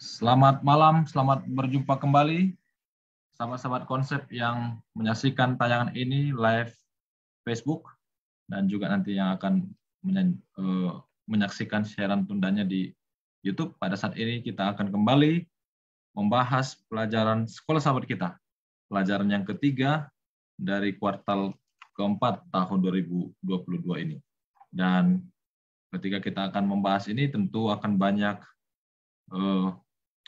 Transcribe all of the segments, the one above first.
Selamat malam, selamat berjumpa kembali sahabat-sahabat konsep yang menyaksikan tayangan ini live Facebook dan juga nanti yang akan menyaksikan siaran tundanya di YouTube. Pada saat ini kita akan kembali membahas pelajaran sekolah sahabat kita, pelajaran yang ketiga dari kuartal keempat tahun 2022 ini. Dan ketika kita akan membahas ini tentu akan banyak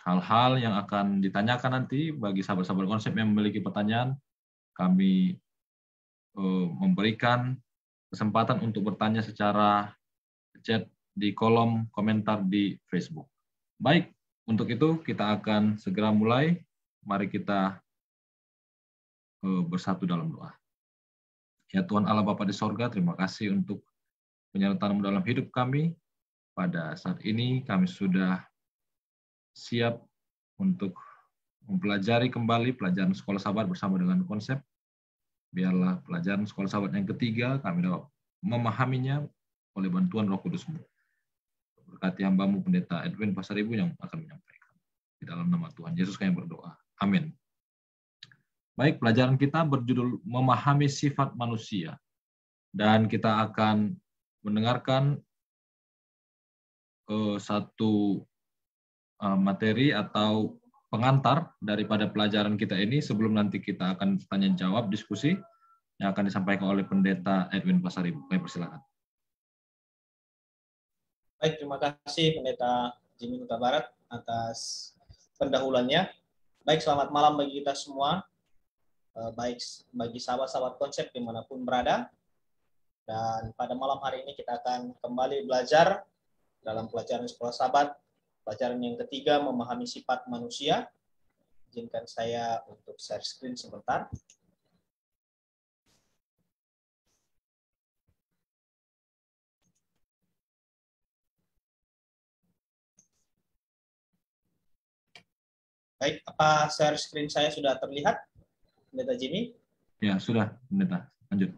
hal-hal yang akan ditanyakan nanti bagi sahabat-sahabat konsep yang memiliki pertanyaan. Kami memberikan kesempatan untuk bertanya secara chat di kolom komentar di Facebook. Baik, untuk itu kita akan segera mulai. Mari kita bersatu dalam doa. Ya Tuhan Allah Bapa di sorga, terima kasih untuk penyertaan-Mu dalam hidup kami. Pada saat ini kami sudah siap untuk mempelajari kembali pelajaran sekolah sahabat bersama dengan konsep. Biarlah pelajaran sekolah sahabat yang ketiga kami dapat memahaminya oleh bantuan Roh Kudus-Mu. Berkati hamba-Mu Pendeta Edwin Pasaribu yang akan menyampaikan. Di dalam nama Tuhan Yesus kami berdoa. Amin. Baik, pelajaran kita berjudul Memahami Sifat Manusia. Dan kita akan mendengarkan satu materi atau pengantar daripada pelajaran kita ini sebelum nanti kita akan tanya jawab diskusi yang akan disampaikan oleh Pendeta Edwin Pasaribu. Kami persilakan. Baik, terima kasih Pendeta Jimmy Huta Barat atas pendahuluannya. Baik, selamat malam bagi kita semua, baik bagi sahabat-sahabat konsep dimanapun berada. Dan pada malam hari ini kita akan kembali belajar dalam pelajaran sekolah sahabat, pelajaran yang ketiga, memahami sifat manusia. Izinkan saya untuk share screen sebentar. Baik, apa share screen saya sudah terlihat, Pendeta Jimmy? Ya, sudah, Pendeta. Lanjut.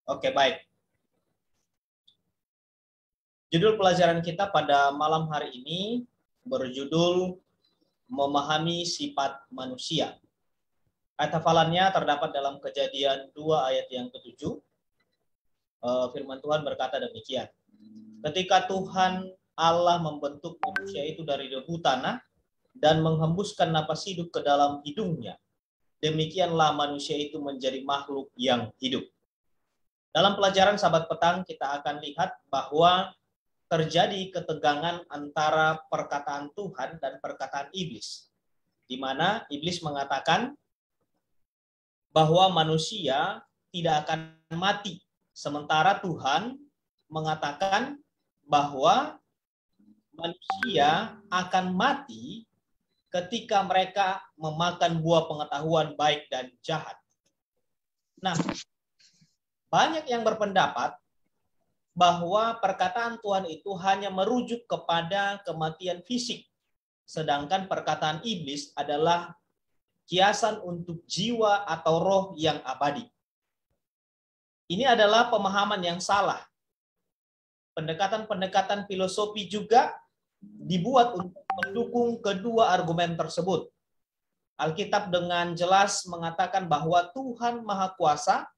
Oke, baik. Judul pelajaran kita pada malam hari ini berjudul Memahami Sifat Manusia. Ayat hafalannya terdapat dalam Kejadian 2 ayat yang ke-7. Firman Tuhan berkata demikian. Ketika Tuhan Allah membentuk manusia itu dari debu tanah dan menghembuskan napas hidup ke dalam hidungnya, demikianlah manusia itu menjadi makhluk yang hidup. Dalam pelajaran sahabat petang kita akan lihat bahwa terjadi ketegangan antara perkataan Tuhan dan perkataan iblis, di mana iblis mengatakan bahwa manusia tidak akan mati, sementara Tuhan mengatakan bahwa manusia akan mati ketika mereka memakan buah pengetahuan baik dan jahat. Nah, banyak yang berpendapat bahwa perkataan Tuhan itu hanya merujuk kepada kematian fisik, sedangkan perkataan iblis adalah kiasan untuk jiwa atau roh yang abadi. Ini adalah pemahaman yang salah. Pendekatan-pendekatan filosofi juga dibuat untuk mendukung kedua argumen tersebut. Alkitab dengan jelas mengatakan bahwa Tuhan Maha Kuasa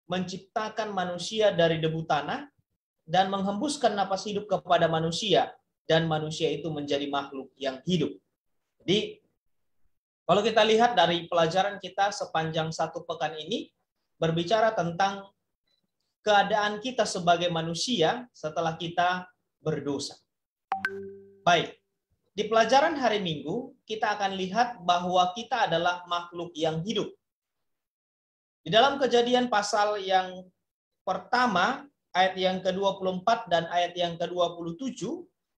menciptakan manusia dari debu tanah dan menghembuskan napas hidup kepada manusia, dan manusia itu menjadi makhluk yang hidup. Jadi, kalau kita lihat dari pelajaran kita sepanjang satu pekan ini, berbicara tentang keadaan kita sebagai manusia setelah kita berdosa. Baik, di pelajaran hari Minggu, kita akan lihat bahwa kita adalah makhluk yang hidup. Di dalam Kejadian pasal yang pertama, ayat yang ke-24 dan ayat yang ke-27,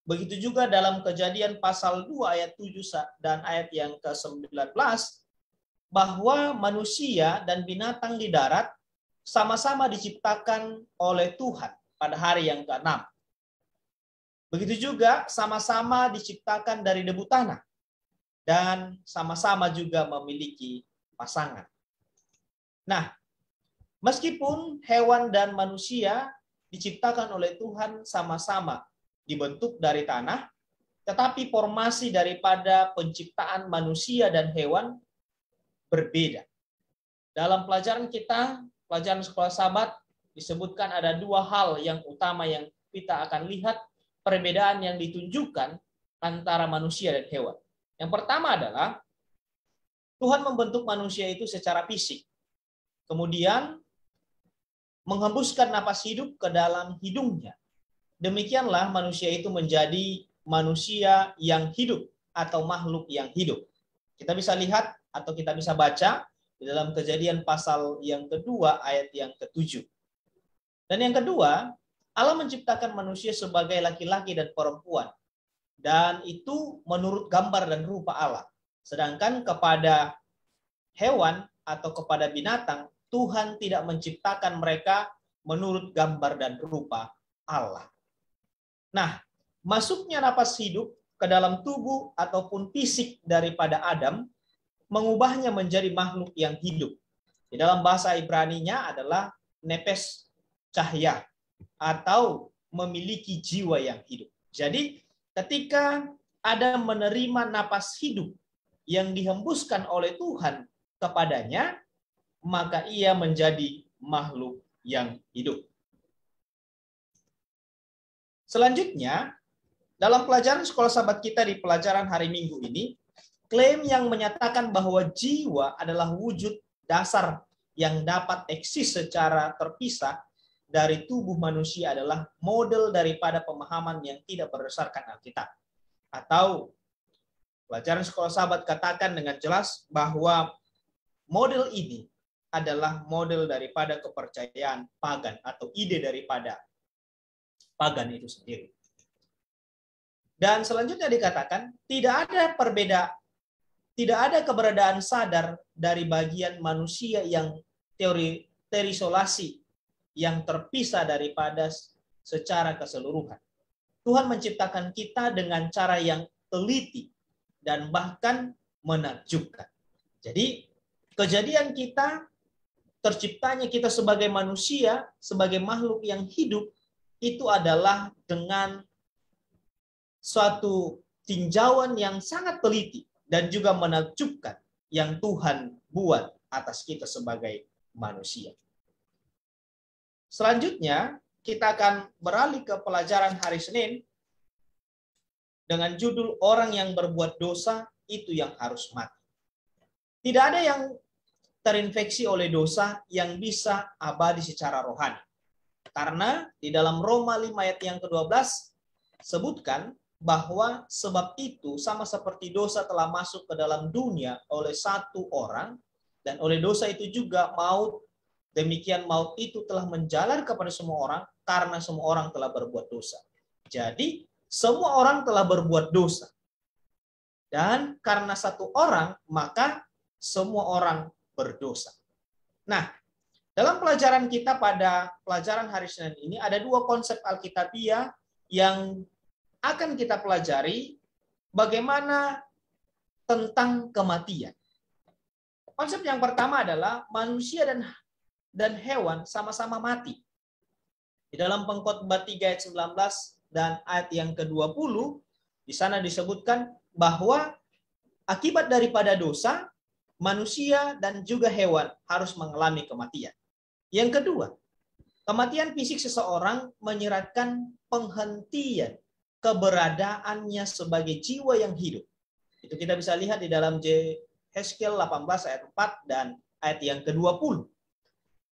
begitu juga dalam Kejadian pasal 2 ayat 7 dan ayat yang ke-19, bahwa manusia dan binatang di darat sama-sama diciptakan oleh Tuhan pada hari yang ke-6. Begitu juga sama-sama diciptakan dari debu tanah dan sama-sama juga memiliki pasangan. Nah, meskipun hewan dan manusia diciptakan oleh Tuhan sama-sama dibentuk dari tanah, tetapi formasi daripada penciptaan manusia dan hewan berbeda. Dalam pelajaran kita, pelajaran sekolah Sabat, disebutkan ada dua hal yang utama yang kita akan lihat perbedaan yang ditunjukkan antara manusia dan hewan. Yang pertama adalah Tuhan membentuk manusia itu secara fisik. Kemudian menghembuskan napas hidup ke dalam hidungnya. Demikianlah manusia itu menjadi manusia yang hidup atau makhluk yang hidup. Kita bisa lihat atau kita bisa baca di dalam Kejadian pasal yang kedua ayat yang ke-7. Dan yang kedua, Allah menciptakan manusia sebagai laki-laki dan perempuan. Dan itu menurut gambar dan rupa Allah. Sedangkan kepada hewan atau kepada binatang, Tuhan tidak menciptakan mereka menurut gambar dan rupa Allah. Nah, masuknya napas hidup ke dalam tubuh ataupun fisik daripada Adam mengubahnya menjadi makhluk yang hidup. Di dalam bahasa Ibrani-nya adalah nepes, cahaya, atau memiliki jiwa yang hidup. Jadi ketika Adam menerima napas hidup yang dihembuskan oleh Tuhan kepadanya, maka ia menjadi makhluk yang hidup. Selanjutnya, dalam pelajaran sekolah Sabat kita di pelajaran hari Minggu ini, klaim yang menyatakan bahwa jiwa adalah wujud dasar yang dapat eksis secara terpisah dari tubuh manusia adalah model daripada pemahaman yang tidak berdasarkan Alkitab. Atau pelajaran sekolah Sabat katakan dengan jelas bahwa model ini adalah model daripada kepercayaan pagan atau ide daripada pagan itu sendiri. Dan selanjutnya dikatakan tidak ada keberadaan sadar dari bagian manusia yang terisolasi, yang terpisah daripada secara keseluruhan. Tuhan menciptakan kita dengan cara yang teliti dan bahkan menakjubkan. Jadi kejadian kita, terciptanya kita sebagai manusia, sebagai makhluk yang hidup, itu adalah dengan suatu tinjauan yang sangat teliti dan juga menakjubkan yang Tuhan buat atas kita sebagai manusia. Selanjutnya, kita akan beralih ke pelajaran hari Senin dengan judul Orang yang berbuat dosa itu yang harus mati. Tidak ada yang terinfeksi oleh dosa yang bisa abadi secara rohani. Karena di dalam Roma 5 ayat yang ke-12 sebutkan bahwa sebab itu sama seperti dosa telah masuk ke dalam dunia oleh satu orang dan oleh dosa itu juga maut, demikian maut itu telah menjalar kepada semua orang karena semua orang telah berbuat dosa. Jadi semua orang telah berbuat dosa. Dan karena satu orang maka semua orang berdosa. Nah, dalam pelajaran kita pada pelajaran hari Senin ini ada dua konsep Alkitabiah yang akan kita pelajari bagaimana tentang kematian. Konsep yang pertama adalah manusia dan hewan sama-sama mati. Di dalam Pengkhotbah 3 ayat 19 dan ayat yang ke-20 di sana disebutkan bahwa akibat daripada dosa manusia dan juga hewan harus mengalami kematian. Yang kedua, kematian fisik seseorang menyiratkan penghentian keberadaannya sebagai jiwa yang hidup. Itu kita bisa lihat di dalam Yehezkiel 18 ayat 4 dan ayat yang ke-20.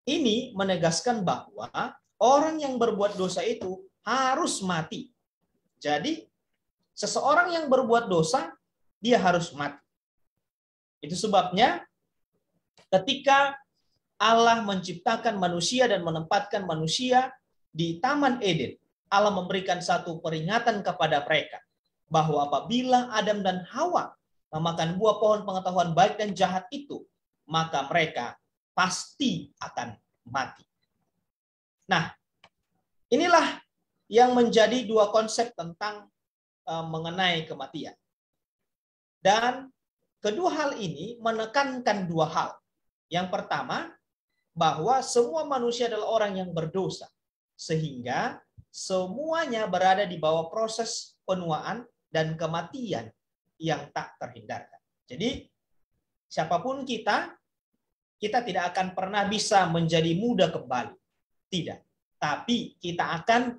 Ini menegaskan bahwa orang yang berbuat dosa itu harus mati. Jadi, seseorang yang berbuat dosa, dia harus mati. Itu sebabnya ketika Allah menciptakan manusia dan menempatkan manusia di Taman Eden, Allah memberikan satu peringatan kepada mereka bahwa apabila Adam dan Hawa memakan buah pohon pengetahuan baik dan jahat itu, maka mereka pasti akan mati. Nah, inilah yang menjadi dua konsep tentang mengenai kematian. Dan kedua hal ini menekankan dua hal. Yang pertama, bahwa semua manusia adalah orang yang berdosa. Sehingga semuanya berada di bawah proses penuaan dan kematian yang tak terhindarkan. Jadi siapapun kita tidak akan pernah bisa menjadi muda kembali. Tidak. Tapi kita akan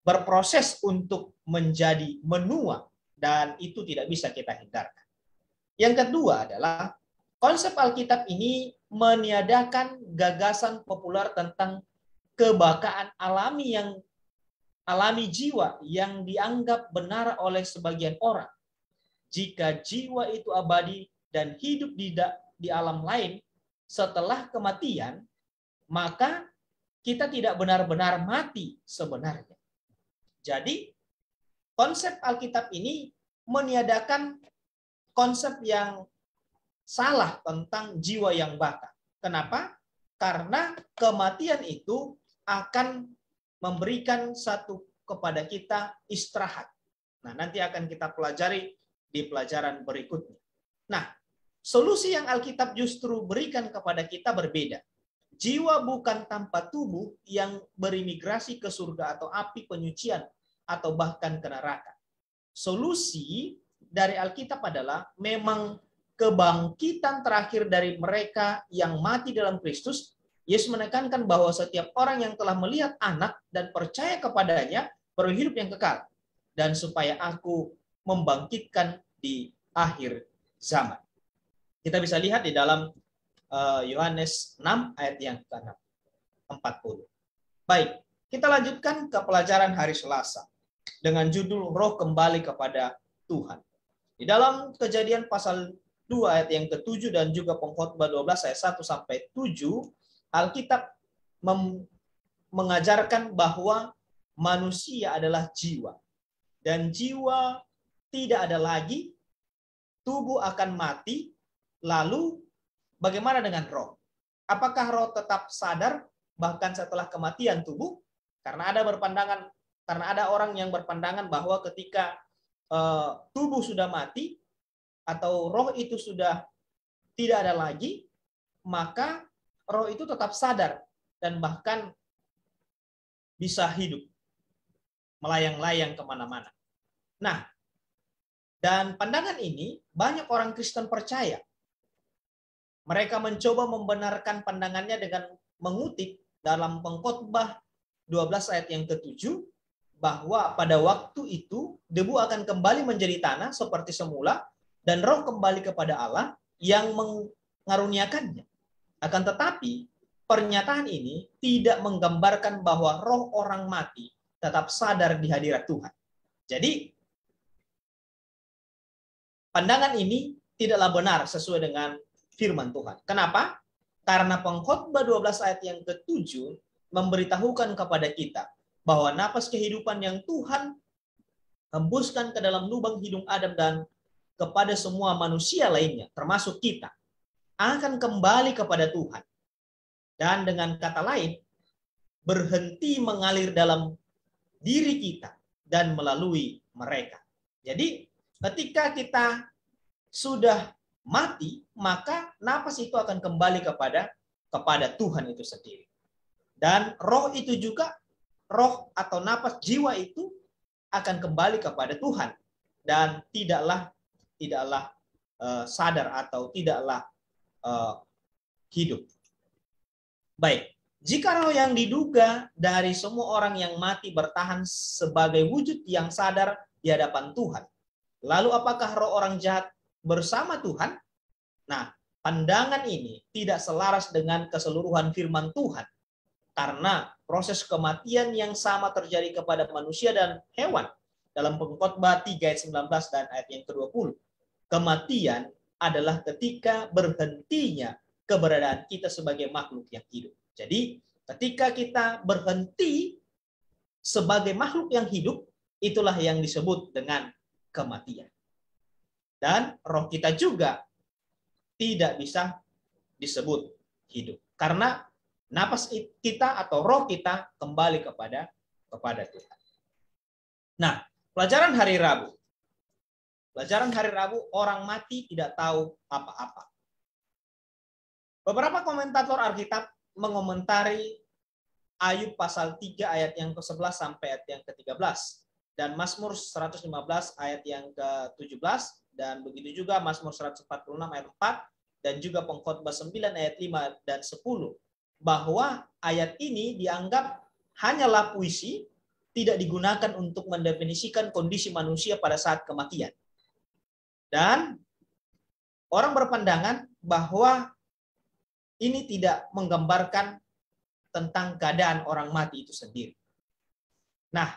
berproses untuk menjadi menua, dan itu tidak bisa kita hindarkan. Yang kedua adalah konsep Alkitab ini meniadakan gagasan populer tentang kebakaan alami jiwa yang dianggap benar oleh sebagian orang. Jika jiwa itu abadi dan hidup di alam lain setelah kematian, maka kita tidak benar-benar mati sebenarnya. Jadi, konsep Alkitab ini meniadakan konsep yang salah tentang jiwa yang baka. Kenapa? Karena kematian itu akan memberikan satu kepada kita istirahat. Nah, nanti akan kita pelajari di pelajaran berikutnya. Nah, solusi yang Alkitab justru berikan kepada kita berbeda. Jiwa bukan tanpa tubuh yang berimigrasi ke surga atau api penyucian atau bahkan ke neraka. Solusi dari Alkitab adalah memang kebangkitan terakhir dari mereka yang mati dalam Kristus. Yesus menekankan bahwa setiap orang yang telah melihat Anak dan percaya kepadanya beroleh hidup yang kekal, dan supaya aku membangkitkan di akhir zaman. Kita bisa lihat di dalam Yohanes 6 ayat yang ke-40. Baik, kita lanjutkan ke pelajaran hari Selasa dengan judul Roh Kembali kepada Tuhan. Di dalam Kejadian pasal 2 ayat yang ke-7 dan juga Pengkhotbah 12 ayat 1 sampai 7, Alkitab mengajarkan bahwa manusia adalah jiwa. Dan jiwa tidak ada lagi, tubuh akan mati, lalu bagaimana dengan roh? Apakah roh tetap sadar bahkan setelah kematian tubuh? Karena ada orang yang berpandangan bahwa ketika tubuh sudah mati atau roh itu sudah tidak ada lagi, maka roh itu tetap sadar dan bahkan bisa hidup, melayang-layang kemana-mana. Nah, dan pandangan ini banyak orang Kristen percaya. Mereka mencoba membenarkan pandangannya dengan mengutip dalam Pengkhotbah 12 ayat yang ke-7, bahwa pada waktu itu debu akan kembali menjadi tanah seperti semula dan roh kembali kepada Allah yang mengaruniakannya. Akan tetapi pernyataan ini tidak menggambarkan bahwa roh orang mati tetap sadar di hadirat Tuhan. Jadi pandangan ini tidaklah benar sesuai dengan firman Tuhan. Kenapa? Karena Pengkhotbah 12 ayat yang ke-7 memberitahukan kepada kita bahwa napas kehidupan yang Tuhan hembuskan ke dalam lubang hidung Adam dan kepada semua manusia lainnya, termasuk kita, akan kembali kepada Tuhan. Dan dengan kata lain, berhenti mengalir dalam diri kita dan melalui mereka. Jadi, ketika kita sudah mati, maka napas itu akan kembali kepada Tuhan itu sendiri. Dan roh itu juga, roh atau napas jiwa itu akan kembali kepada Tuhan dan tidaklah sadar atau tidaklah hidup. Baik, jika roh yang diduga dari semua orang yang mati bertahan sebagai wujud yang sadar di hadapan Tuhan, lalu apakah roh orang jahat bersama Tuhan? Nah, pandangan ini tidak selaras dengan keseluruhan firman Tuhan. Karena proses kematian yang sama terjadi kepada manusia dan hewan. Dalam Pengkhotbah 3 ayat 19 dan ayat yang ke-20. Kematian adalah ketika berhentinya keberadaan kita sebagai makhluk yang hidup. Jadi, ketika kita berhenti sebagai makhluk yang hidup, itulah yang disebut dengan kematian. Dan roh kita juga tidak bisa disebut hidup. Karena napas kita atau roh kita kembali kepada Tuhan. Nah, pelajaran hari Rabu. Pelajaran hari Rabu, orang mati tidak tahu apa-apa. Beberapa komentator Alkitab mengomentari Ayub pasal 3 ayat yang ke-11 sampai ayat yang ke-13. dan Mazmur 115 ayat yang ke-17, dan begitu juga Mazmur 146 ayat 4, dan juga Pengkhotbah 9 ayat 5 dan 10, bahwa ayat ini dianggap hanyalah puisi, tidak digunakan untuk mendefinisikan kondisi manusia pada saat kematian. Dan orang berpandangan bahwa ini tidak menggambarkan tentang keadaan orang mati itu sendiri. Nah,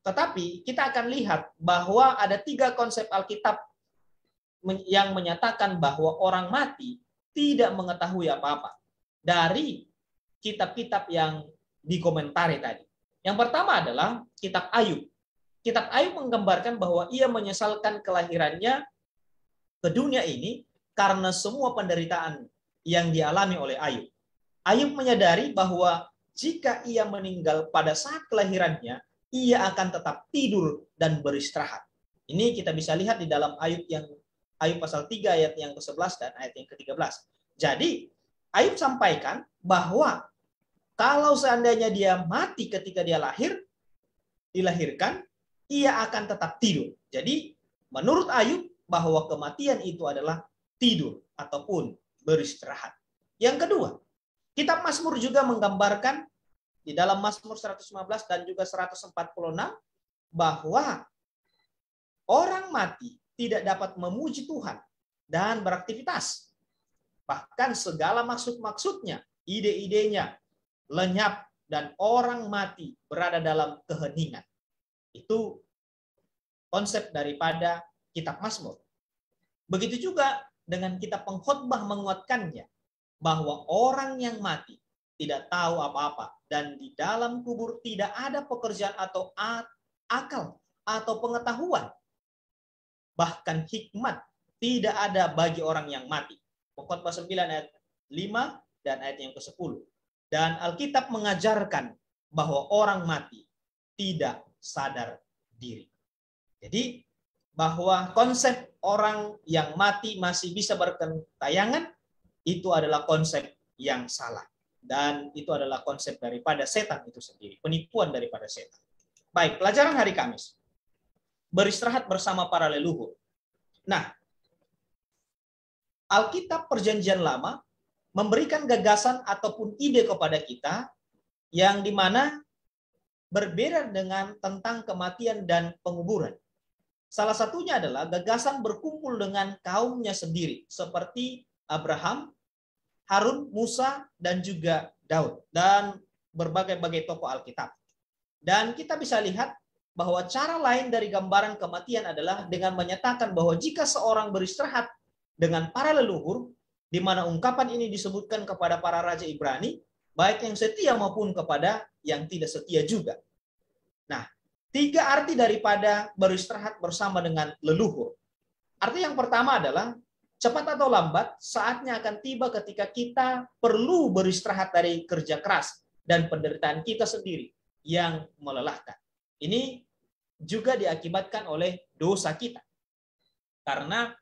tetapi kita akan lihat bahwa ada 3 konsep Alkitab yang menyatakan bahwa orang mati tidak mengetahui apa-apa dari kitab-kitab yang dikomentari tadi. Yang pertama adalah kitab Ayub. Kitab Ayub menggambarkan bahwa ia menyesalkan kelahirannya ke dunia ini karena semua penderitaan yang dialami oleh Ayub. Ayub menyadari bahwa jika ia meninggal pada saat kelahirannya, ia akan tetap tidur dan beristirahat. Ini kita bisa lihat di dalam Ayub pasal 3 ayat yang ke-11 dan ayat yang ke-13. Jadi, Ayub sampaikan bahwa kalau seandainya dia mati ketika dia dilahirkan, ia akan tetap tidur. Jadi, menurut Ayub, bahwa kematian itu adalah tidur ataupun beristirahat. Yang kedua, kitab Mazmur juga menggambarkan di dalam Mazmur 115 dan juga 146 bahwa orang mati tidak dapat memuji Tuhan dan beraktivitas. Bahkan segala maksud-maksudnya, ide-idenya lenyap dan orang mati berada dalam keheningan. Itu konsep daripada kitab Mazmur. Begitu juga dengan kitab Pengkhotbah menguatkannya bahwa orang yang mati tidak tahu apa-apa dan di dalam kubur tidak ada pekerjaan atau akal atau pengetahuan. Bahkan hikmat tidak ada bagi orang yang mati. Pengkhotbah 9 ayat 5 dan ayat yang ke-10. Dan Alkitab mengajarkan bahwa orang mati tidak sadar diri. Jadi bahwa konsep orang yang mati masih bisa berkentayangan itu adalah konsep yang salah. Dan itu adalah konsep daripada setan itu sendiri. Penipuan daripada setan. Baik, pelajaran hari Kamis. Beristirahat bersama para leluhur. Nah, Alkitab Perjanjian Lama memberikan gagasan ataupun ide kepada kita yang dimana berbeda dengan tentang kematian dan penguburan. Salah satunya adalah gagasan berkumpul dengan kaumnya sendiri, seperti Abraham, Harun, Musa, dan juga Daud, dan berbagai-bagai tokoh Alkitab. Dan kita bisa lihat bahwa cara lain dari gambaran kematian adalah dengan menyatakan bahwa jika seorang beristirahat dengan para leluhur, di mana ungkapan ini disebutkan kepada para raja Ibrani, baik yang setia maupun kepada yang tidak setia juga. Nah, 3 arti daripada beristirahat bersama dengan leluhur. Arti yang pertama adalah cepat atau lambat saatnya akan tiba ketika kita perlu beristirahat dari kerja keras dan penderitaan kita sendiri yang melelahkan. Ini juga diakibatkan oleh dosa kita. Karena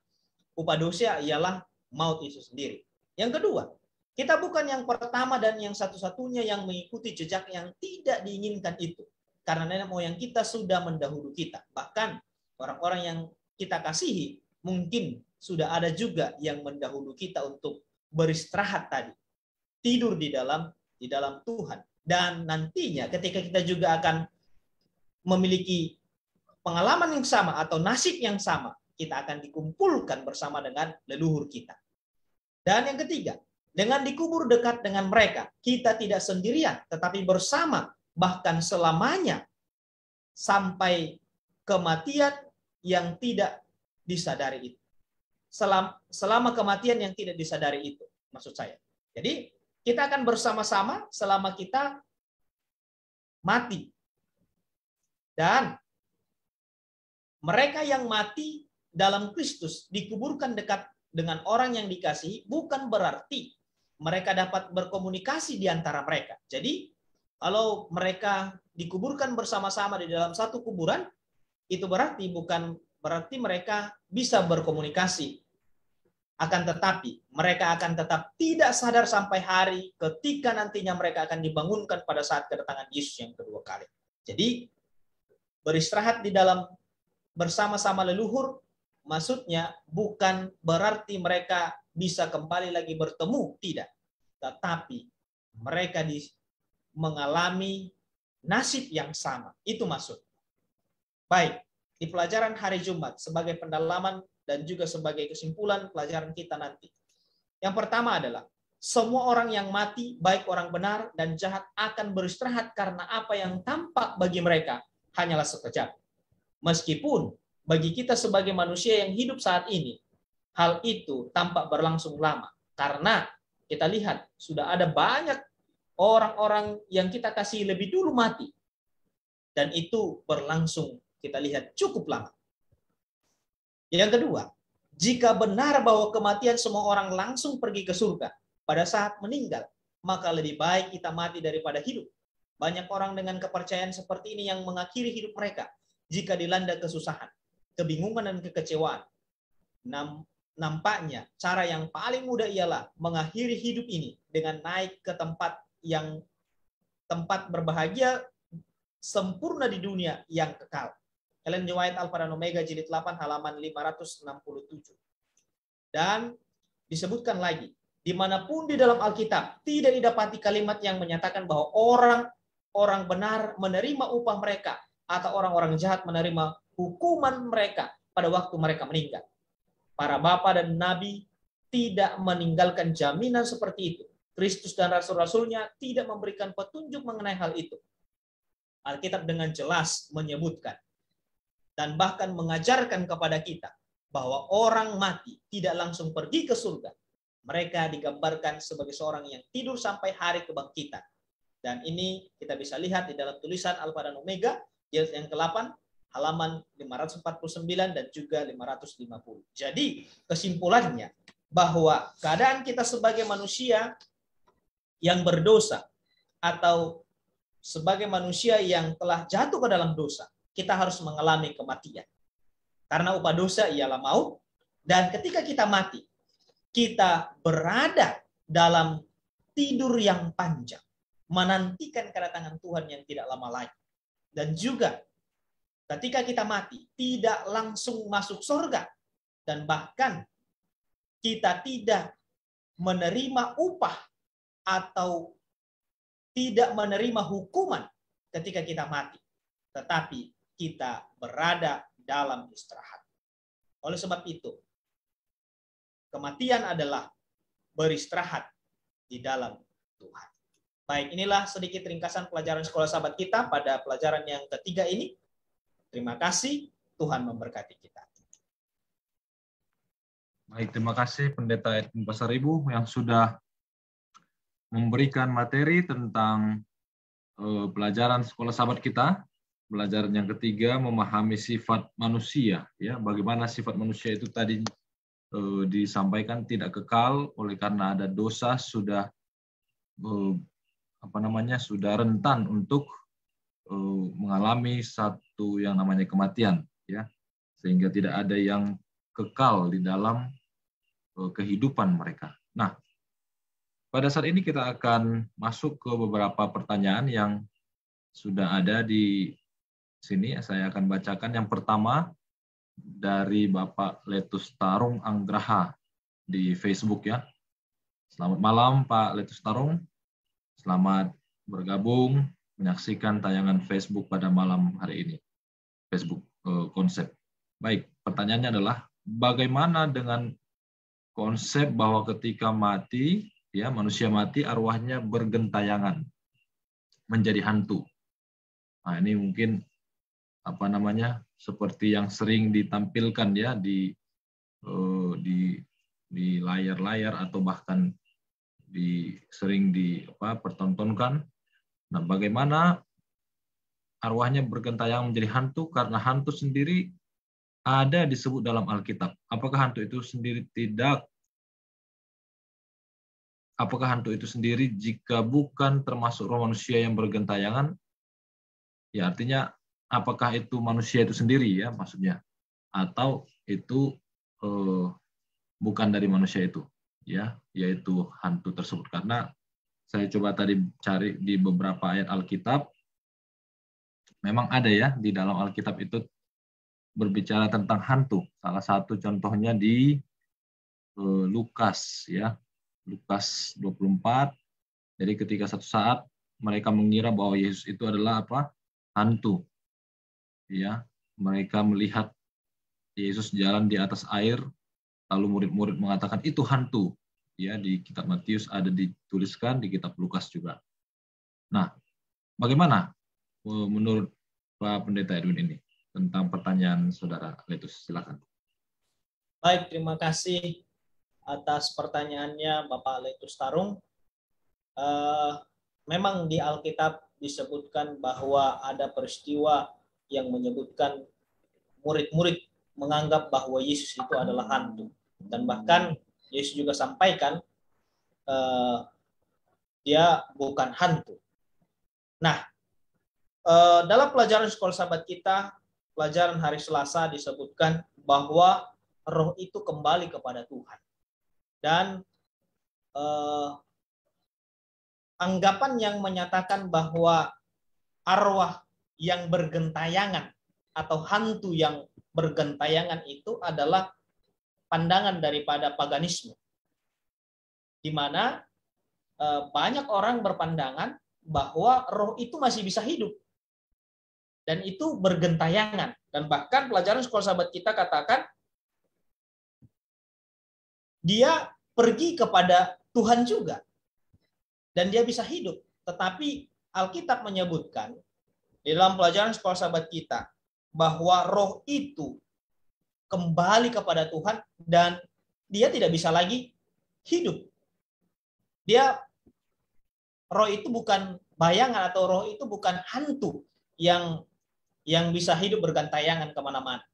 upah dosa ialah maut itu sendiri. Yang kedua, kita bukan yang pertama dan yang satu-satunya yang mengikuti jejak yang tidak diinginkan itu. Karena nenek moyang kita sudah mendahului kita. Bahkan orang-orang yang kita kasihi mungkin sudah ada juga yang mendahului kita untuk beristirahat tadi. Tidur di dalam Tuhan. Dan nantinya ketika kita juga akan memiliki pengalaman yang sama atau nasib yang sama, kita akan dikumpulkan bersama dengan leluhur kita. Dan yang ketiga, dengan dikubur dekat dengan mereka, kita tidak sendirian, tetapi bersama, bahkan selamanya, sampai kematian yang tidak disadari itu. Selama kematian yang tidak disadari itu, maksud saya. Jadi, kita akan bersama-sama selama kita mati. Dan mereka yang mati dalam Kristus dikuburkan dekat dengan orang yang dikasihi, bukan berarti mereka dapat berkomunikasi di antara mereka. Jadi, kalau mereka dikuburkan bersama-sama di dalam satu kuburan, itu bukan berarti mereka bisa berkomunikasi. Akan tetapi, mereka akan tetap tidak sadar sampai hari ketika nantinya mereka akan dibangunkan pada saat kedatangan Yesus yang kedua kali. Jadi, beristirahat di dalam bersama-sama leluhur, maksudnya bukan berarti mereka bisa kembali lagi bertemu, tidak. Tetapi mereka mengalami nasib yang sama. Itu maksud. Baik, di pelajaran hari Jumat sebagai pendalaman dan juga sebagai kesimpulan pelajaran kita nanti. Yang pertama adalah semua orang yang mati, baik orang benar dan jahat, akan beristirahat karena apa yang tampak bagi mereka hanyalah sekejap. Meskipun bagi kita sebagai manusia yang hidup saat ini, hal itu tampak berlangsung lama. Karena kita lihat sudah ada banyak orang-orang yang kita kasih lebih dulu mati. Dan itu berlangsung kita lihat cukup lama. Yang kedua, jika benar bahwa kematian semua orang langsung pergi ke surga pada saat meninggal, maka lebih baik kita mati daripada hidup. Banyak orang dengan kepercayaan seperti ini yang mengakhiri hidup mereka jika dilanda kesusahan, kebingungan, dan kekecewaan. Nampaknya cara yang paling mudah ialah mengakhiri hidup ini dengan naik ke tempat berbahagia sempurna di dunia yang kekal. Ellen G. White, Alpha dan Omega, jilid 8, halaman 567. Dan disebutkan lagi, dimanapun di dalam Alkitab tidak didapati kalimat yang menyatakan bahwa orang benar menerima upah mereka atau orang-orang jahat menerima hukuman mereka pada waktu mereka meninggal. Para bapa dan nabi tidak meninggalkan jaminan seperti itu. Kristus dan rasul-rasulnya tidak memberikan petunjuk mengenai hal itu. Alkitab dengan jelas menyebutkan dan bahkan mengajarkan kepada kita bahwa orang mati tidak langsung pergi ke surga. Mereka digambarkan sebagai seorang yang tidur sampai hari kebangkitan. Dan ini kita bisa lihat di dalam tulisan Alpha dan Omega, jilid yang ke-8, halaman 549 dan juga 550. Jadi kesimpulannya bahwa keadaan kita sebagai manusia yang berdosa atau sebagai manusia yang telah jatuh ke dalam dosa, kita harus mengalami kematian. Karena upah dosa ialah maut, dan ketika kita mati, kita berada dalam tidur yang panjang, menantikan kedatangan Tuhan yang tidak lama lagi. Dan juga ketika kita mati, tidak langsung masuk surga, dan bahkan kita tidak menerima upah atau tidak menerima hukuman ketika kita mati, tetapi kita berada dalam istirahat. Oleh sebab itu, kematian adalah beristirahat di dalam Tuhan. Baik, inilah sedikit ringkasan pelajaran sekolah sahabat kita pada pelajaran yang ketiga ini. Terima kasih, Tuhan memberkati kita. Baik, terima kasih Pendeta Edwin Pasaribu yang sudah memberikan materi tentang pelajaran sekolah sahabat kita. Pelajaran yang ketiga, memahami sifat manusia. Ya, bagaimana sifat manusia itu tadi disampaikan tidak kekal oleh karena ada dosa, sudah sudah rentan untuk mengalami satu yang namanya kematian, ya, sehingga tidak ada yang kekal di dalam kehidupan mereka. Nah, pada saat ini kita akan masuk ke beberapa pertanyaan yang sudah ada di sini. Saya akan bacakan. Yang pertama dari Bapak Letus Tarung Anggraha di Facebook, ya. Selamat malam Pak Letus Tarung. Selamat bergabung menyaksikan tayangan Facebook pada malam hari ini. Facebook konsep. Baik, pertanyaannya adalah bagaimana dengan konsep bahwa ketika mati, ya, manusia mati, arwahnya bergentayangan menjadi hantu. Nah, ini mungkin seperti yang sering ditampilkan, ya, di layar-layar atau bahkan sering dipertontonkan. Nah, bagaimana arwahnya bergentayangan menjadi hantu? Karena hantu sendiri ada disebut dalam Alkitab. Apakah hantu itu jika bukan termasuk roh manusia yang bergentayangan? Ya, artinya apakah itu manusia itu sendiri, ya, maksudnya, atau itu bukan dari manusia itu, ya, yaitu hantu tersebut. Karena saya coba tadi cari di beberapa ayat Alkitab, memang ada ya di dalam Alkitab itu berbicara tentang hantu. Salah satu contohnya di Lukas ya. Lukas 24. Jadi ketika satu saat mereka mengira bahwa Yesus itu adalah apa? Hantu. Ya, mereka melihat Yesus jalan di atas air, lalu murid-murid mengatakan itu hantu. Ya, di kitab Matius ada dituliskan, di kitab Lukas juga. Nah, bagaimana menurut Pak Pendeta Edwin ini tentang pertanyaan Saudara Letus? Silakan. Baik, terima kasih atas pertanyaannya Bapak Letus Tarung. Memang di Alkitab disebutkan bahwa ada peristiwa yang menyebutkan murid-murid menganggap bahwa Yesus itu adalah hantu. Dan bahkan Yesus juga sampaikan dia bukan hantu. Nah, dalam pelajaran sekolah sahabat kita, pelajaran hari Selasa disebutkan bahwa roh itu kembali kepada Tuhan. Dan anggapan yang menyatakan bahwa arwah yang bergentayangan atau hantu yang bergentayangan itu adalah pandangan daripada paganisme, di mana banyak orang berpandangan bahwa roh itu masih bisa hidup dan itu bergentayangan. Dan bahkan pelajaran sekolah sahabat kita katakan dia pergi kepada Tuhan juga dan dia bisa hidup. Tetapi Alkitab menyebutkan di dalam pelajaran sekolah sahabat kita bahwa roh itu kembali kepada Tuhan dan dia tidak bisa lagi hidup. Roh itu bukan bayangan atau roh itu bukan hantu yang bisa hidup bergantayangan kemana-mana.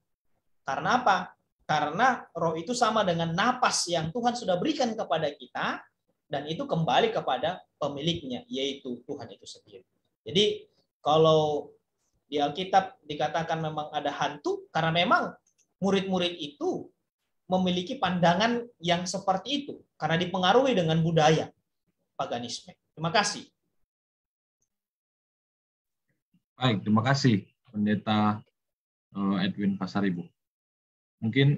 Karena apa? Karena roh itu sama dengan napas yang Tuhan sudah berikan kepada kita dan itu kembali kepada pemiliknya, yaitu Tuhan itu sendiri. Jadi kalau di Alkitab dikatakan memang ada hantu, karena memang murid-murid itu memiliki pandangan yang seperti itu, karena dipengaruhi dengan budaya paganisme. Terima kasih. Baik, terima kasih Pendeta Edwin Pasaribu. Mungkin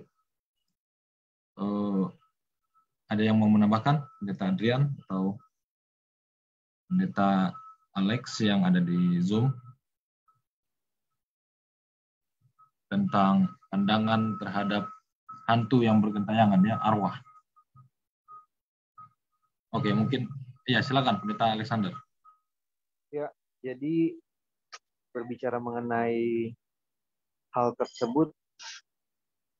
ada yang mau menambahkan, Pendeta Adrian atau Pendeta Alex yang ada di Zoom tentang pandangan terhadap hantu yang bergentayangan ya, arwah. Oke, mungkin ya silakan Pendeta Alexander. Ya, jadi berbicara mengenai hal tersebut,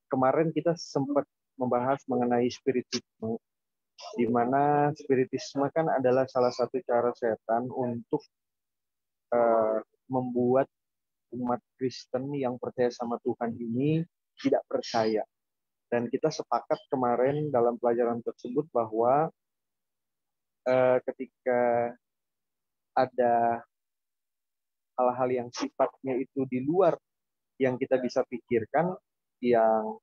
kemarin kita sempat membahas mengenai spiritisme, di mana spiritisme kan adalah salah satu cara setan untuk membuat umat Kristen yang percaya sama Tuhan ini tidak percaya. Dan kita sepakat kemarin dalam pelajaran tersebut bahwa ketika ada hal-hal yang sifatnya itu di luar yang kita bisa pikirkan, yang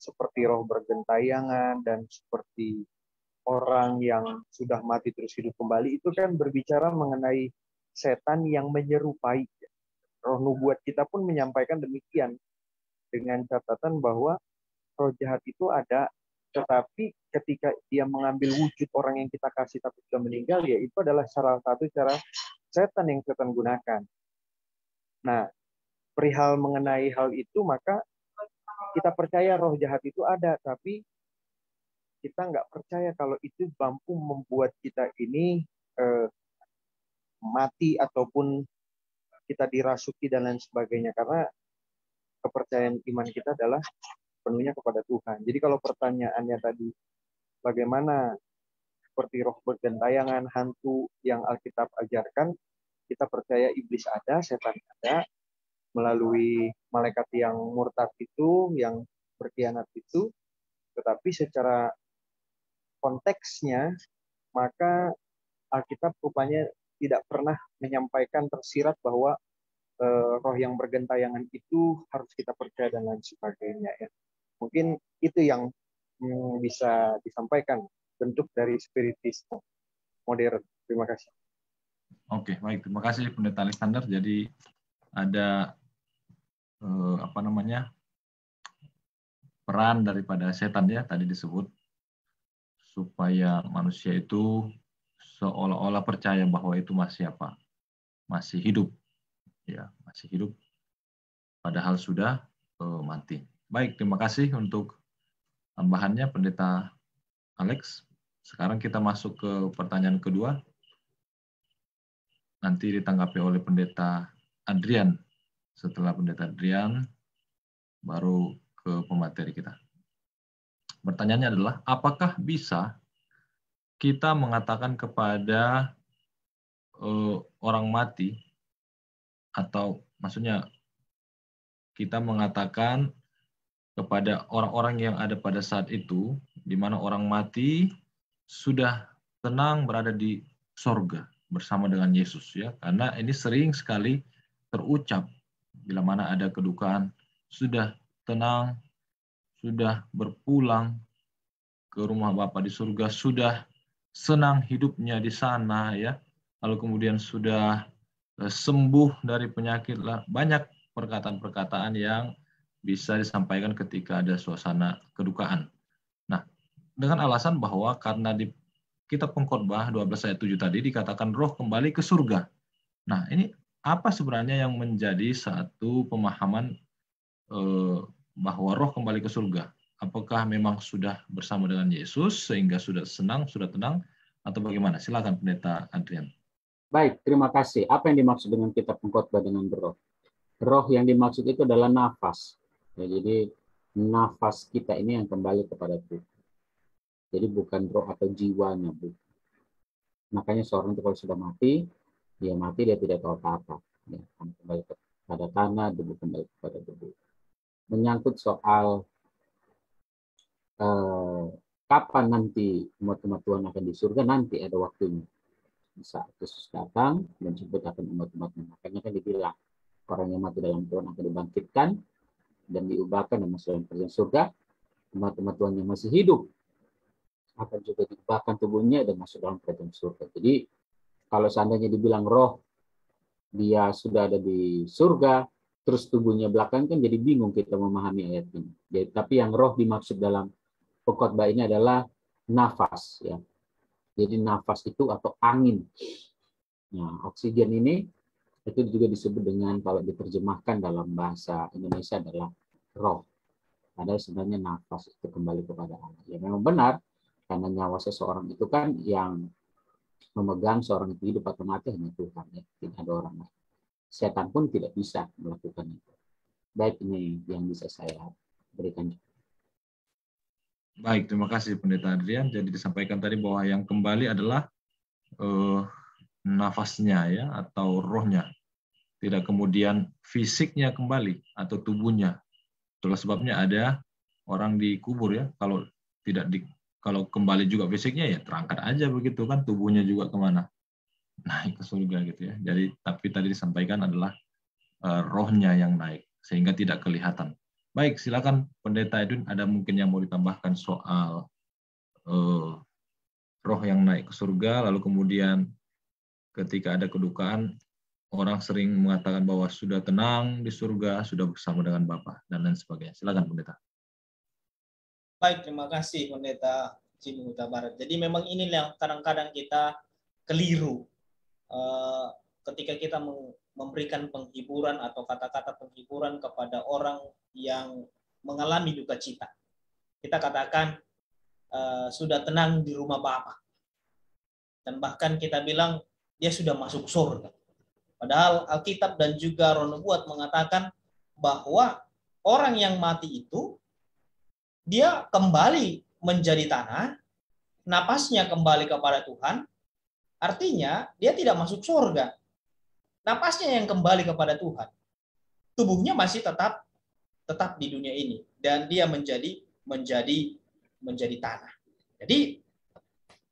seperti roh bergentayangan dan seperti orang yang sudah mati terus hidup kembali, itu kan berbicara mengenai setan yang menyerupai. Roh nubuat kita pun menyampaikan demikian, dengan catatan bahwa roh jahat itu ada, tetapi ketika dia mengambil wujud orang yang kita kasih tapi sudah meninggal, ya itu adalah salah satu cara setan yang setan gunakan. Nah, perihal mengenai hal itu, maka kita percaya roh jahat itu ada, tapi kita nggak percaya kalau itu mampu membuat kita ini mati ataupun kita dirasuki dan lain sebagainya, karena kepercayaan iman kita adalah penuhnya kepada Tuhan. Jadi kalau pertanyaannya tadi, bagaimana seperti roh bergentayangan, hantu yang Alkitab ajarkan, kita percaya iblis ada, setan ada, melalui malaikat yang murtad itu, yang berkhianat itu, tetapi secara konteksnya, maka Alkitab rupanya tidak pernah menyampaikan tersirat bahwa roh yang bergentayangan itu harus kita percaya dan lain sebagainya. Ya. Mungkin itu yang bisa disampaikan bentuk dari spiritisme modern. Terima kasih. Oke, baik. Terima kasih Pendeta Alexander. Jadi ada peran daripada setan ya tadi disebut, supaya manusia itu seolah-olah percaya bahwa itu masih hidup ya, masih hidup padahal sudah mati. Baik, terima kasih untuk tambahannya Pendeta Alex. Sekarang kita masuk ke pertanyaan kedua, nanti ditanggapi oleh Pendeta Adrian. Setelah Pendeta Adrian baru ke pemateri kita. Pertanyaannya adalah, apakah bisa kita mengatakan kepada orang mati, atau maksudnya kita mengatakan kepada orang-orang yang ada pada saat itu, di mana orang mati sudah tenang berada di sorga bersama dengan Yesus ya, karena ini sering sekali terucap bila mana ada kedukaan, sudah tenang, sudah berpulang ke rumah Bapa di surga, sudah senang hidupnya di sana ya, lalu kemudian sudah sembuh dari penyakit lah. Banyak perkataan-perkataan yang bisa disampaikan ketika ada suasana kedukaan. Nah, dengan alasan bahwa karena di kitab Pengkhotbah 12 ayat 7 tadi dikatakan roh kembali ke surga. Nah, ini apa sebenarnya yang menjadi satu pemahaman bahwa roh kembali ke surga? Apakah memang sudah bersama dengan Yesus sehingga sudah senang, sudah tenang, atau bagaimana? Silakan Pendeta Adrian. Baik, terima kasih. Apa yang dimaksud dengan kitab Pengkhotbah dengan roh? Roh yang dimaksud itu adalah nafas. Ya, jadi nafas kita ini yang kembali kepada Tuhan. Jadi bukan roh atau jiwanya. Makanya seorang itu kalau sudah mati, dia tidak tahu apa-apa. Ya, kembali kepada tanah, debu kembali kepada debu. Menyangkut soal kapan nanti umat-umat Tuhan akan di surga, nanti ada waktunya. Saat Yesus datang dan jemput akan umat-umatnya. Makanya kan dibilang orang yang mati dalam Tuhan akan dibangkitkan dan diubahkan dan masuk dalam kerajaan surga. Umat-umat Tuhan yang masih hidup akan juga diubahkan tubuhnya dan masuk dalam kerajaan surga. Jadi kalau seandainya dibilang roh dia sudah ada di surga, terus tubuhnya belakang, kan jadi bingung kita memahami ayat ini. Jadi, tapi yang roh dimaksud dalam Pengkhotbah ini adalah nafas ya. Jadi nafas itu atau angin. Nah, oksigen ini itu juga disebut dengan, kalau diterjemahkan dalam bahasa Indonesia adalah roh. Padahal sebenarnya nafas itu kembali kepada Allah. Ya memang benar, karena nyawa seseorang itu kan yang memegang seorang itu hidup atau mati hanya Tuhan ya, tidak ada orang lain. Setan pun tidak bisa melakukan itu. Baik, ini yang bisa saya berikan. Baik, terima kasih Pendeta Adrian. Jadi disampaikan tadi bahwa yang kembali adalah nafasnya ya, atau rohnya. Tidak kemudian fisiknya kembali atau tubuhnya. Itulah sebabnya ada orang dikubur ya. Kalau kembali juga fisiknya ya terangkat aja begitu kan, tubuhnya juga kemana? Naik ke surga gitu ya. Jadi tapi tadi disampaikan adalah rohnya yang naik sehingga tidak kelihatan. Baik, silakan Pendeta Edwin, ada mungkin yang mau ditambahkan soal roh yang naik ke surga, lalu kemudian ketika ada kedukaan, orang sering mengatakan bahwa sudah tenang di surga, sudah bersama dengan Bapa, dan lain sebagainya. Silakan Pendeta. Baik, terima kasih Pendeta Jimmy Huta Barat. Jadi memang ini yang kadang-kadang kita keliru ketika kita memberikan penghiburan atau kata-kata penghiburan kepada orang yang mengalami duka cita. Kita katakan sudah tenang di rumah Bapa. Dan bahkan kita bilang dia sudah masuk surga. Padahal Alkitab dan juga Roh Nubuat mengatakan bahwa orang yang mati itu dia kembali menjadi tanah, napasnya kembali kepada Tuhan, artinya dia tidak masuk surga. Napasnya yang kembali kepada Tuhan. Tubuhnya masih tetap di dunia ini dan dia menjadi tanah. Jadi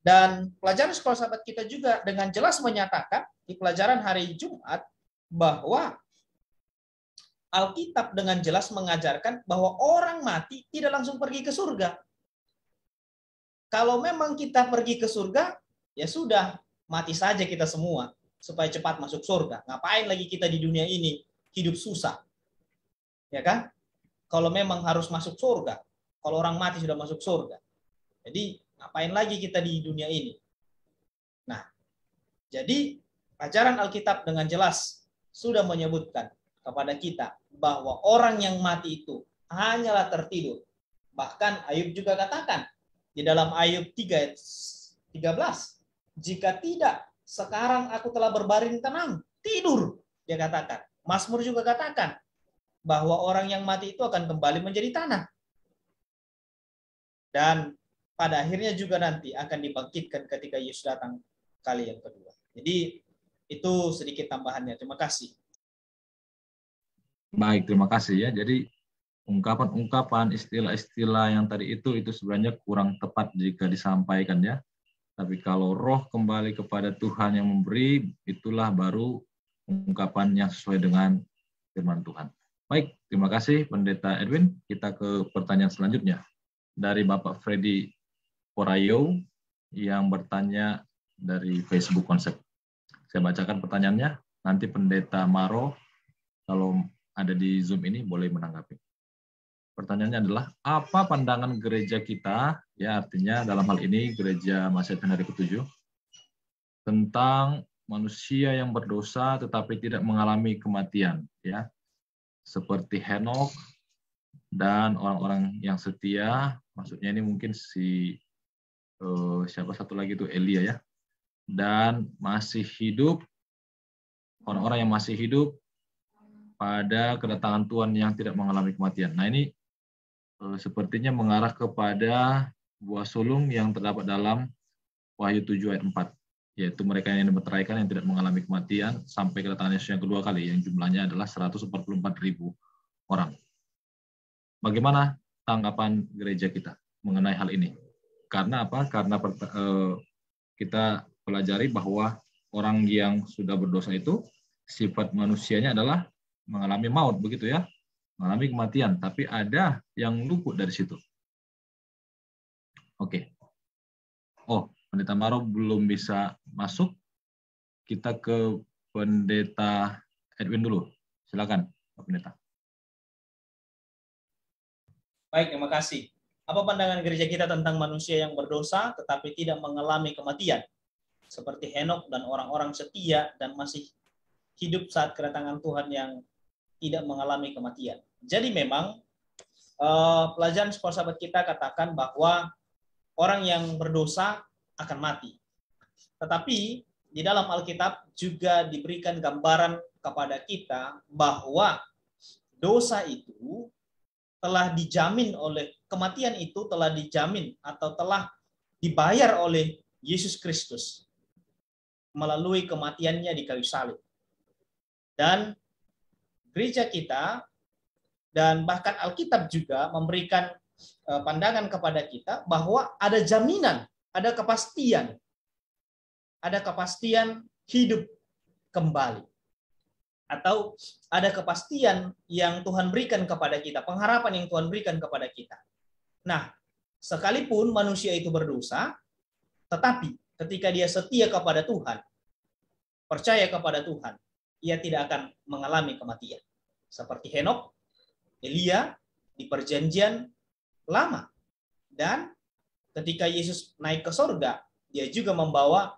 dan pelajaran sekolah sahabat kita juga dengan jelas menyatakan di pelajaran hari Jumat bahwa Alkitab dengan jelas mengajarkan bahwa orang mati tidak langsung pergi ke surga. Kalau memang kita pergi ke surga, ya sudah, mati saja kita semua supaya cepat masuk surga. Ngapain lagi kita di dunia ini hidup susah. Ya kan? Kalau memang harus masuk surga, kalau orang mati sudah masuk surga. Jadi ngapain lagi kita di dunia ini? Nah, jadi ajaran Alkitab dengan jelas sudah menyebutkan kepada kita bahwa orang yang mati itu hanyalah tertidur. Bahkan Ayub juga katakan di dalam Ayub 3 ayat 13, jika tidak, sekarang aku telah berbaring tenang, tidur, dia katakan. Mazmur juga katakan bahwa orang yang mati itu akan kembali menjadi tanah. Dan pada akhirnya juga nanti akan dibangkitkan ketika Yesus datang kali yang kedua. Jadi itu sedikit tambahannya. Terima kasih. Baik, terima kasih ya. Jadi ungkapan-ungkapan, istilah-istilah yang tadi itu sebenarnya kurang tepat jika disampaikan ya. Tapi kalau roh kembali kepada Tuhan yang memberi, itulah baru ungkapan yang sesuai dengan firman Tuhan. Baik, terima kasih Pendeta Edwin. Kita ke pertanyaan selanjutnya. Dari Bapak Freddy Porayo yang bertanya dari Facebook Konsep. Saya bacakan pertanyaannya, nanti Pendeta Maro kalau ada di Zoom ini boleh menanggapi. Pertanyaannya adalah, apa pandangan gereja kita, ya artinya dalam hal ini gereja Masedonia hari ke-7, tentang manusia yang berdosa tetapi tidak mengalami kematian, ya, seperti Henokh dan orang-orang yang setia, maksudnya ini mungkin siapa satu lagi itu Elia ya, dan masih hidup, orang-orang yang masih hidup pada kedatangan Tuhan yang tidak mengalami kematian. Nah ini sepertinya mengarah kepada buah sulung yang terdapat dalam Wahyu 7 ayat 4, yaitu mereka yang dimeteraikan yang tidak mengalami kematian sampai kedatangan Yesus yang kedua kali, yang jumlahnya adalah 144.000 orang. Bagaimana tanggapan gereja kita mengenai hal ini? Karena apa? Karena kita pelajari bahwa orang yang sudah berdosa itu sifat manusianya adalah mengalami maut, begitu ya, mengalami kematian. Tapi ada yang luput dari situ. Oke. Oh, Pendeta Maro belum bisa masuk. Kita ke Pendeta Edwin dulu. Silakan, Pak Pendeta. Baik, terima kasih. Apa pandangan gereja kita tentang manusia yang berdosa tetapi tidak mengalami kematian? Seperti Henokh dan orang-orang setia dan masih hidup saat kedatangan Tuhan yang tidak mengalami kematian. Jadi memang pelajaran sekolah sahabat kita katakan bahwa orang yang berdosa akan mati. Tetapi di dalam Alkitab juga diberikan gambaran kepada kita bahwa dosa itu telah dijamin oleh, kematian itu telah dijamin atau telah dibayar oleh Yesus Kristus melalui kematiannya di kayu salib. Dan gereja kita dan bahkan Alkitab juga memberikan pandangan kepada kita bahwa ada jaminan, ada kepastian hidup kembali. Atau ada kepastian yang Tuhan berikan kepada kita, pengharapan yang Tuhan berikan kepada kita. Nah, sekalipun manusia itu berdosa, tetapi ketika dia setia kepada Tuhan, percaya kepada Tuhan, ia tidak akan mengalami kematian. Seperti Henokh, Elia di perjanjian lama. Dan ketika Yesus naik ke surga, dia juga membawa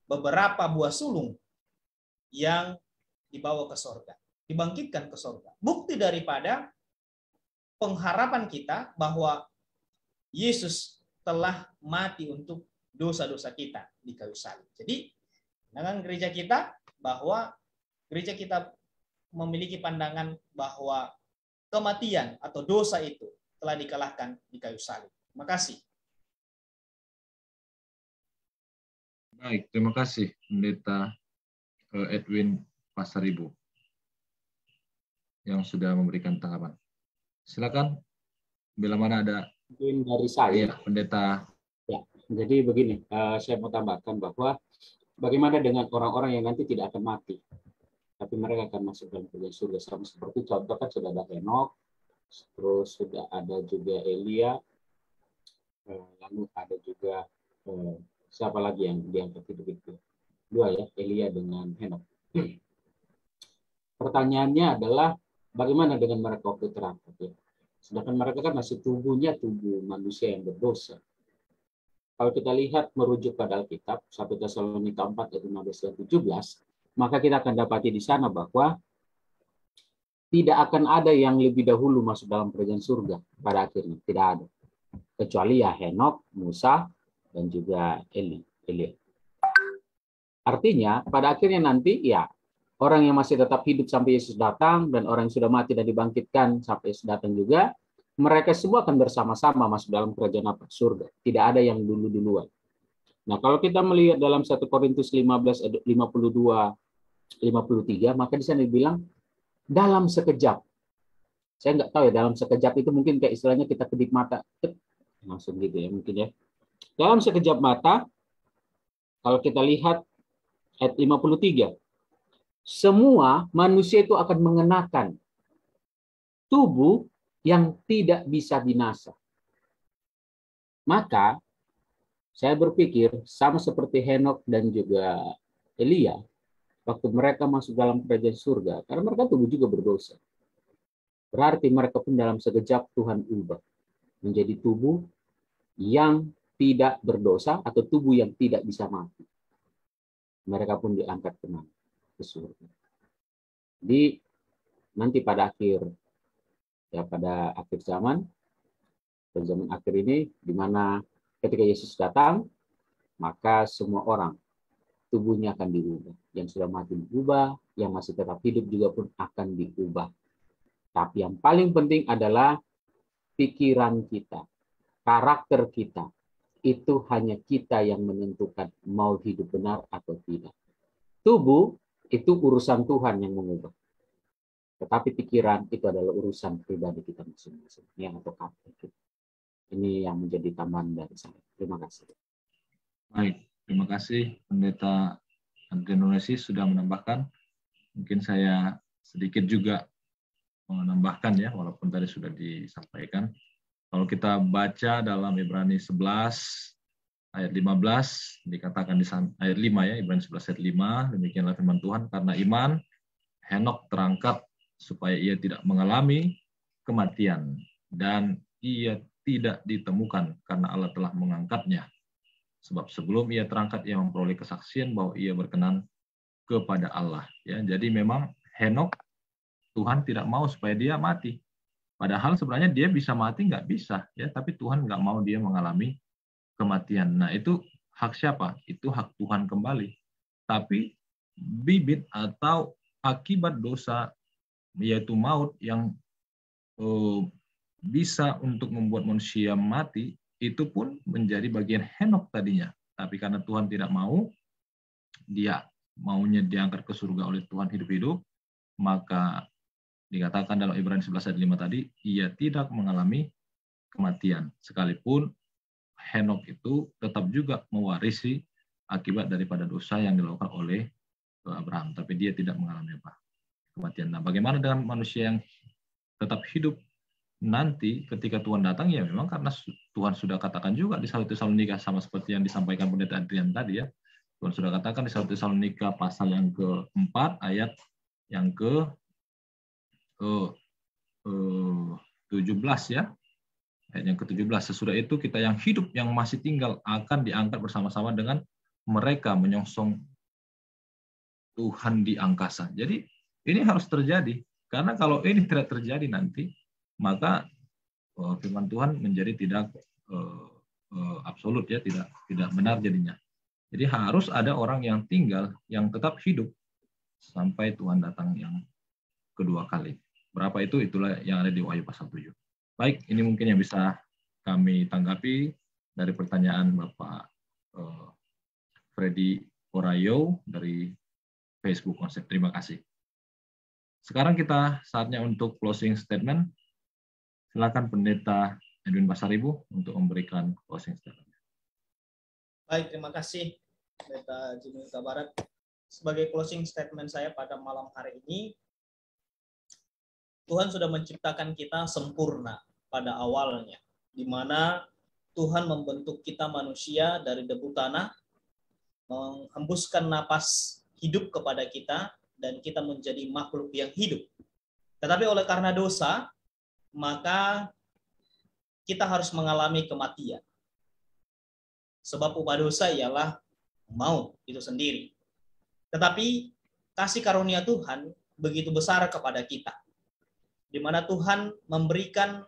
beberapa buah sulung yang dibawa ke surga, dibangkitkan ke surga. Bukti daripada pengharapan kita bahwa Yesus telah mati untuk dosa-dosa kita di kayu salib. Jadi, dengan gereja kita bahwa gereja kita memiliki pandangan bahwa kematian atau dosa itu telah dikalahkan di kayu salib. Terima kasih. Baik, terima kasih Pendeta Edwin Pasaribu yang sudah memberikan tanggapan. Silakan, bila mana ada Mungkin dari saya. Ya, Pendeta. Ya, jadi begini, saya mau tambahkan bahwa bagaimana dengan orang-orang yang nanti tidak akan mati, tapi mereka akan masuk dalam kerajaan surga, sama seperti contoh kan sudah ada Henokh, terus sudah ada juga Elia, lalu ada juga siapa lagi yang diangkat itu? Dua ya, Elia dengan Henokh. pertanyaannya adalah bagaimana dengan mereka waktu terangkat ya? Sedangkan mereka kan masih tubuhnya tubuh manusia yang berdosa. Kalau kita lihat merujuk pada Alkitab 1 Tesalonika 4 ayat 15 dan 17, maka kita akan dapati di sana bahwa tidak akan ada yang lebih dahulu masuk dalam kerajaan surga pada akhirnya, tidak ada. Kecuali ya Henok, Musa, dan juga Elia. Artinya pada akhirnya nanti ya orang yang masih tetap hidup sampai Yesus datang dan orang yang sudah mati dan dibangkitkan sampai Yesus datang juga, mereka semua akan bersama-sama masuk dalam kerajaan surga. Tidak ada yang dulu-duluan. Nah, kalau kita melihat dalam 1 Korintus 15 52 53, maka di sana dibilang dalam sekejap. Saya nggak tahu ya, dalam sekejap itu mungkin kayak istilahnya kita kedip mata. Langsung gitu ya mungkin ya. Dalam sekejap mata, kalau kita lihat ayat 53, semua manusia itu akan mengenakan tubuh yang tidak bisa binasa. Maka, saya berpikir sama seperti Henok dan juga Elia, waktu mereka masuk dalam kerajaan surga, karena mereka tubuh juga berdosa. Berarti mereka pun dalam sekejap Tuhan ubah menjadi tubuh yang tidak berdosa atau tubuh yang tidak bisa mati. Mereka pun diangkat ke surga. Jadi nanti pada akhir zaman, pada zaman akhir ini, di mana ketika Yesus datang, maka semua orang tubuhnya akan diubah. Yang sudah mati diubah, yang masih tetap hidup juga pun akan diubah. Tapi yang paling penting adalah pikiran kita, karakter kita. Itu hanya kita yang menentukan mau hidup benar atau tidak. Tubuh itu urusan Tuhan yang mengubah. Tetapi pikiran itu adalah urusan pribadi kita masing-masing. Yang atau karakter kita. Ini yang menjadi tambahan dari saya. Terima kasih. Baik, terima kasih Pendeta Andrianuresi sudah menambahkan. Mungkin saya sedikit juga menambahkan ya, walaupun tadi sudah disampaikan. Kalau kita baca dalam Ibrani 11 ayat 15, dikatakan di ayat 5 ya, Ibrani 11 ayat 5, demikianlah firman Tuhan, karena iman Henok terangkat supaya ia tidak mengalami kematian, dan ia tidak ditemukan karena Allah telah mengangkatnya. Sebab sebelum ia terangkat, ia memperoleh kesaksian bahwa ia berkenan kepada Allah. Ya, jadi memang Henok, Tuhan tidak mau supaya dia mati. Padahal sebenarnya dia bisa mati, nggak bisa. Ya, tapi Tuhan nggak mau dia mengalami kematian. Nah, itu hak siapa? Itu hak Tuhan kembali. Tapi bibit atau akibat dosa, yaitu maut yang bisa untuk membuat manusia mati, itu pun menjadi bagian Henok tadinya. Tapi karena Tuhan tidak mau, dia maunya diangkat ke surga oleh Tuhan hidup-hidup, maka dikatakan dalam Ibrani 11 ayat 5 tadi, ia tidak mengalami kematian. Sekalipun Henok itu tetap juga mewarisi akibat daripada dosa yang dilakukan oleh Abraham. Tapi dia tidak mengalami kematian. Nah, bagaimana dengan manusia yang tetap hidup nanti ketika Tuhan datang? Ya memang karena Tuhan sudah katakan juga di 1 Tesalonika, sama seperti yang disampaikan Pendeta Adrian tadi ya. Tuhan sudah katakan di 1 Tesalonika pasal yang ke-4 ayat yang ke-17 ya. Ayat yang ke-17, sesudah itu kita yang hidup yang masih tinggal akan diangkat bersama-sama dengan mereka menyongsong Tuhan di angkasa. Jadi ini harus terjadi, karena kalau ini tidak terjadi nanti, maka firman Tuhan menjadi tidak absolut ya, tidak benar jadinya. Jadi harus ada orang yang tinggal, yang tetap hidup sampai Tuhan datang yang kedua kali. Berapa itu? Itulah yang ada di Wahyu pasal 7. Baik, ini mungkin yang bisa kami tanggapi dari pertanyaan Bapak Freddy Orayo dari Facebook Konsep. Terima kasih. Sekarang kita saatnya untuk closing statement. Silakan Pendeta Edwin Pasaribu untuk memberikan closing statement. Baik, terima kasih Pendeta Jimmy Barat. Sebagai closing statement saya pada malam hari ini, Tuhan sudah menciptakan kita sempurna pada awalnya, di mana Tuhan membentuk kita manusia dari debu tanah, menghembuskan napas hidup kepada kita, dan kita menjadi makhluk yang hidup. Tetapi oleh karena dosa, maka kita harus mengalami kematian. Sebab upah dosa ialah maut itu sendiri. Tetapi kasih karunia Tuhan begitu besar kepada kita, di mana Tuhan memberikan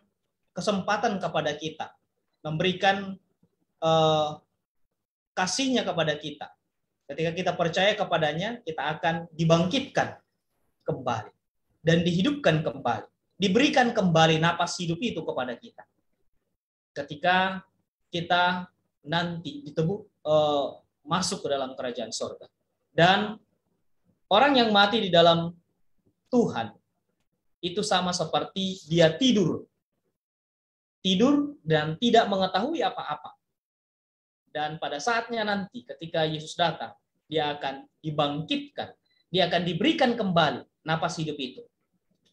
kesempatan kepada kita, memberikan kasih-Nya kepada kita. Ketika kita percaya kepadanya, kita akan dibangkitkan kembali dan dihidupkan kembali, diberikan kembali napas hidup itu kepada kita. Ketika kita nanti masuk ke dalam kerajaan sorga. Dan orang yang mati di dalam Tuhan itu sama seperti dia tidur dan tidak mengetahui apa-apa. Dan pada saatnya nanti ketika Yesus datang, dia akan dibangkitkan, dia akan diberikan kembali napas hidup itu.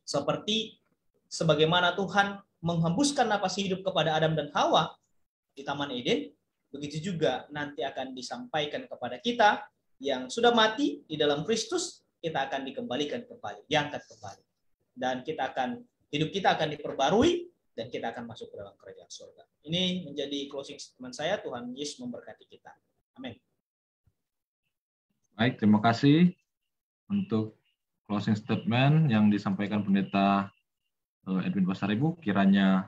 Seperti sebagaimana Tuhan menghembuskan napas hidup kepada Adam dan Hawa di Taman Eden, begitu juga nanti akan disampaikan kepada kita yang sudah mati di dalam Kristus, kita akan dikembalikan kembali, diangkat kembali. Dan hidup kita akan diperbarui, dan kita akan masuk ke dalam kerajaan surga. Ini menjadi closing statement saya. Tuhan Yesus memberkati kita. Amin. Baik, terima kasih untuk closing statement yang disampaikan Pendeta Edwin Pasaribu. Kiranya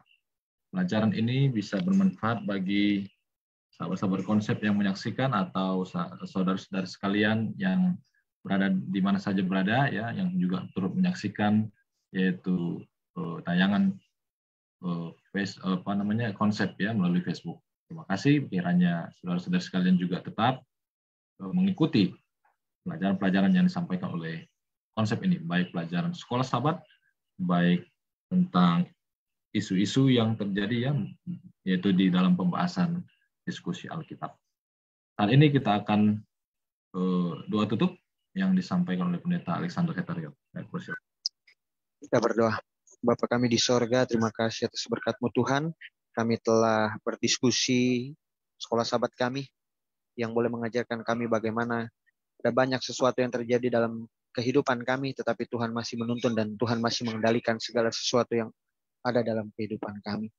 pelajaran ini bisa bermanfaat bagi sahabat-sahabat konsep yang menyaksikan atau saudara-saudara sekalian yang berada di mana saja berada, ya, yang juga turut menyaksikan yaitu tayangan konsep ya melalui Facebook. Terima kasih. Kiranya saudara-saudara sekalian juga tetap mengikuti pelajaran-pelajaran yang disampaikan oleh konsep ini, baik pelajaran sekolah sahabat, baik tentang isu-isu yang terjadi ya, yaitu di dalam pembahasan diskusi Alkitab. Saat ini kita akan doa tutup yang disampaikan oleh Pendeta Alexander Hetario. Kita berdoa. Bapa kami di sorga, terima kasih atas berkat-Mu Tuhan. Kami telah berdiskusi sekolah sahabat kami yang boleh mengajarkan kami bagaimana ada banyak sesuatu yang terjadi dalam kehidupan kami, tetapi Tuhan masih menuntun dan Tuhan masih mengendalikan segala sesuatu yang ada dalam kehidupan kami.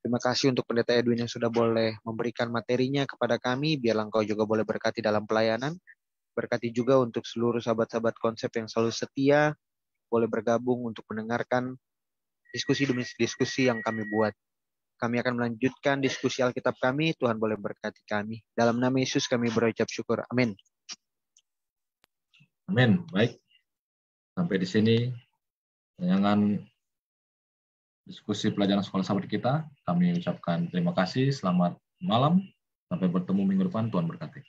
Terima kasih untuk Pendeta Edwin yang sudah boleh memberikan materinya kepada kami, biarlah Engkau juga boleh berkati dalam pelayanan. Berkati juga untuk seluruh sahabat-sahabat konsep yang selalu setia, boleh bergabung untuk mendengarkan diskusi demi diskusi yang kami buat. Kami akan melanjutkan diskusi Alkitab kami, Tuhan boleh berkati kami. Dalam nama Yesus kami berucap syukur. Amin. Amin. Baik. Sampai di sini tayangan diskusi pelajaran sekolah sahabat kita. Kami ucapkan terima kasih, selamat malam, sampai bertemu minggu depan, Tuhan berkati.